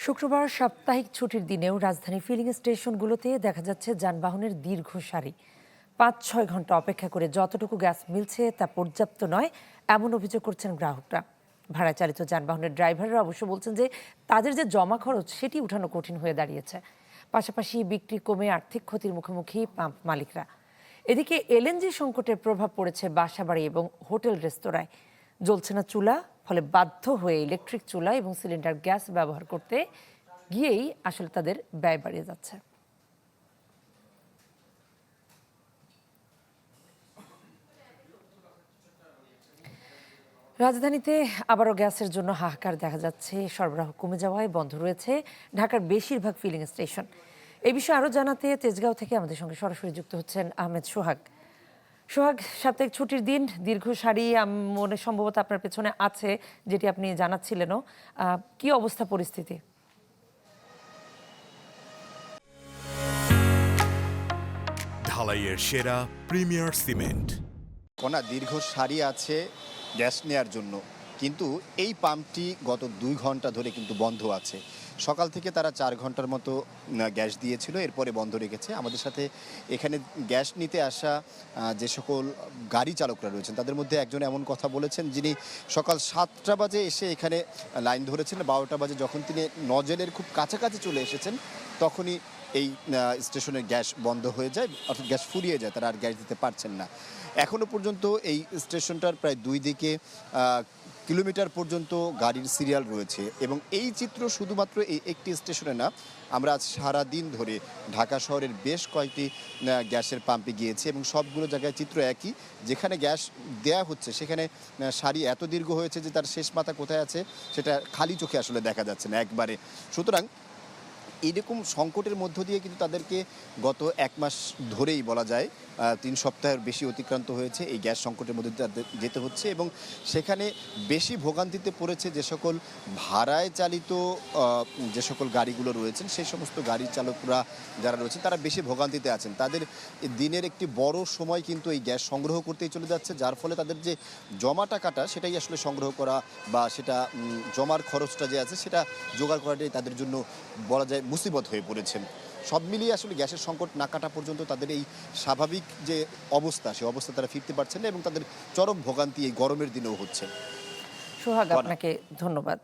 শুক্রবার সাপ্তাহিক ছুটির দিনেও রাজধানী ফিলিং স্টেশনগুলোতে দেখা যাচ্ছে যানবাহনের দীর্ঘ সারি। ৫-৬ ঘন্টা অপেক্ষা করে যতটুকু গ্যাস মিলছে তা পর্যাপ্ত নয়, এমন অভিযোগ করছেন গ্রাহকরা। ভাড়া চালিত যানবাহনের ড্রাইভাররা অবশ্য বলছেন যে তাদের যে জমা খরচ সেটি উঠানো কঠিন হয়ে দাঁড়িয়েছে। পাশাপাশি বিক্রি কমে আর্থিক ক্ষতির মুখোমুখি পাম্প মালিকরা। এদিকে এলএনজি সংকটের প্রভাব পড়েছে বাসাবাড়ি এবং হোটেল রেস্তোরাঁয়। জ্বলছে না চুলা, ফলে বাধ্য হয়ে ইলেকট্রিক চুলা এবং সিলিন্ডার গ্যাস ব্যবহার করতে গিয়েই আসলে তাদের ব্যয় বাড়িয়ে যাচ্ছে। রাজধানীতে আবারও গ্যাসের জন্য হাহাকার দেখা যাচ্ছে। সরবরাহ কমে যাওয়ায় বন্ধ রয়েছে ঢাকার বেশিরভাগ ফিলিং স্টেশন। এই বিষয়ে আরও জানাতে তেজগাঁও থেকে আমাদের সঙ্গে সরাসরি যুক্ত হচ্ছেন আহমেদ সোহাগ। সোহাগ, সাপ্তাহিক ছুটির দিন, দীর্ঘ সারি মনে সম্ভবত আপনার পেছনে আছে, যেটি আপনি জানাচ্ছিলেনও। কি অবস্থা পরিস্থিতি? ঢালাইয়ের সেরা প্রিমিয়ার সিমেন্ট। দীর্ঘ সারি আছে গ্যাস নেয়ার জন্য, কিন্তু এই পাম্পটি গত 2 ঘন্টা ধরে কিন্তু বন্ধ আছে। সকাল থেকে তারা 4 ঘন্টার মতো গ্যাস দিয়েছিল, এরপরে বন্ধ রেখেছে। আমাদের সাথে এখানে গ্যাস নিতে আসা যে সকল গাড়ি চালকরা রয়েছেন তাদের মধ্যে একজন এমন কথা বলেছেন, যিনি সকাল 7টা বাজে এসে এখানে লাইন ধরেছেন। 12টা বাজে যখন তিনি নজেলের খুব কাছাকাছি চলে এসেছেন, তখনই এই স্টেশনের গ্যাস বন্ধ হয়ে যায়, অর্থাৎ গ্যাস ফুরিয়ে যায়, তারা আর গ্যাস দিতে পারছেন না। এখনও পর্যন্ত এই স্টেশনটার প্রায় 2 দিকে কিলোমিটার পর্যন্ত গাড়ির সিরিয়াল রয়েছে, এবং এই চিত্র শুধুমাত্র এই একটি স্টেশনে না। আমরা আজ সারাদিন ধরে ঢাকা শহরের বেশ কয়েকটি গ্যাসের পাম্পে গিয়েছি, এবং সবগুলো জায়গায় চিত্র একই। যেখানে গ্যাস দেয়া হচ্ছে সেখানে সারি এত দীর্ঘ হয়েছে যে তার শেষ মাথা কোথায় আছে সেটা খালি চোখে আসলে দেখা যাচ্ছে না একবারে। সুতরাং এইরকম সংকটের মধ্য দিয়ে কিন্তু তাদেরকে গত 1 মাস ধরেই বলা যায় 3 সপ্তাহের বেশি অতিক্রান্ত হয়েছে এই গ্যাস সংকটের মধ্যে তাদের যেতে হচ্ছে, এবং সেখানে বেশি ভোগান্তিতে পড়েছে যে সকল ভাড়ায় চালিত যে সকল গাড়িগুলো রয়েছেন, সেই সমস্ত গাড়ির চালকরা যারা রয়েছেন তারা বেশি ভোগান্তিতে আছেন। তাদের দিনের একটি বড় সময় কিন্তু এই গ্যাস সংগ্রহ করতেই চলে যাচ্ছে, যার ফলে তাদের যে জমা টাকাটা সেটাই আসলে সংগ্রহ করা বা সেটা জমার খরচটা যে আছে সেটা জোগাড় করাটাই তাদের জন্য বলা যায় মুসিবত হয়ে পড়েছেন। সব মিলিয়ে আসলে গ্যাসের সংকট না কাটা পর্যন্ত তাদের এই স্বাভাবিক যে অবস্থা, সেই অবস্থা তারা ফিরতে পারছেন না, এবং তাদের চরম ভোগান্তি এই গরমের দিনেও হচ্ছে। সোহাগ, আপনাকে ধন্যবাদ।